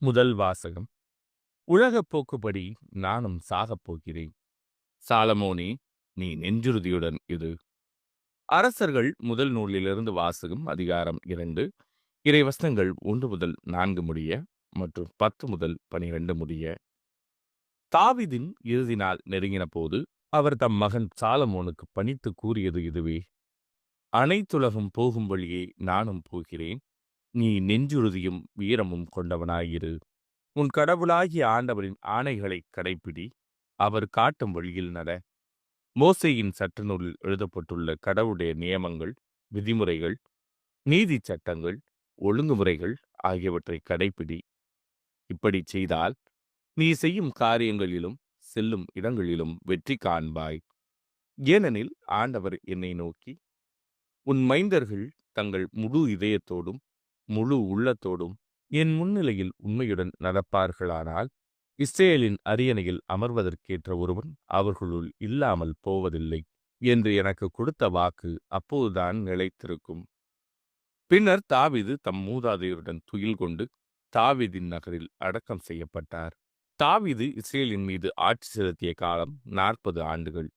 முதல் வாசகம். உலகப் போக்குப்படி நானும் சாகப் போகிறேன். சாலமோனே, நீ நெஞ்சுறுதியுடன் இரு. அரசர்கள் முதல் நூலிலிருந்து வாசகம். அதிகாரம் 2, இறைவசனங்கள் 1 முதல் 4 முடிய மற்றும் 10 முதல் 12 முடிய. தாவீதின் இறுதி நாள் நெருங்கின போது அவர் தம் மகன் சாலமோனுக்கு பணித்து கூறியது இதுவே: அனைத்துலகும் போகும் வழியே நானும் போகிறேன். நீ நெஞ்சுறுதியும் வீரமும் கொண்டவனாயிரு. உன் கடவுளாகிய ஆண்டவரின் ஆணைகளைக் கடைப்பிடி. அவர் காட்டும் வழியில் நட. மோசேயின் சட்ட நூலில் எழுதப்பட்டுள்ள கடவுளுடைய நியமங்கள், விதிமுறைகள், நீதி சட்டங்கள், ஒழுங்குமுறைகள் ஆகியவற்றை கடைப்பிடி. இப்படி செய்தால் நீ செய்யும் காரியங்களிலும் செல்லும் இடங்களிலும் வெற்றி காண்பாய். ஏனெனில் ஆண்டவர் என்னை நோக்கி, உன் மைந்தர்கள் தங்கள் முழு இதயத்தோடும் முழு உள்ளத்தோடும் என் முன்னிலையில் உண்மையுடன் நடப்பார்களானால் இஸ்ரேலின் அரியணையில் அமர்வதற்கேற்ற ஒருவன் அவர்களுள் இல்லாமல் போவதில்லை என்று எனக்கு கொடுத்த வாக்கு அப்போதுதான் நிலைத்திருக்கும். பின்னர் தாவீது தம் மூதாதையருடன் துயில் கொண்டு தாவீதின் நகரில் அடக்கம் செய்யப்பட்டார். தாவீது இஸ்ரேலின் மீது ஆட்சி செலுத்திய காலம் 40 ஆண்டுகள்.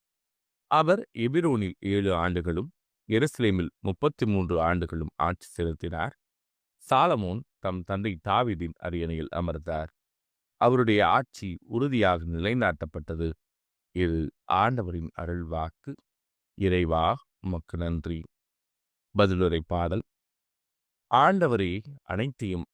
அவர் எபிரோனில் 7 ஆண்டுகளும் எருசலேமில் 33 ஆண்டுகளும் ஆட்சி செலுத்தினார். சாலமோன் தம் தந்தை தாவீதின் அரியணையில் அமர்ந்தார். அவருடைய ஆட்சி உறுதியாக நிலைநாட்டப்பட்டது. இது ஆண்டவரின் அருள்வாக்கு. இறைவா, உமக்கு நன்றி. பதிலுரை பாடல். ஆண்டவரே, அனைத்தையும்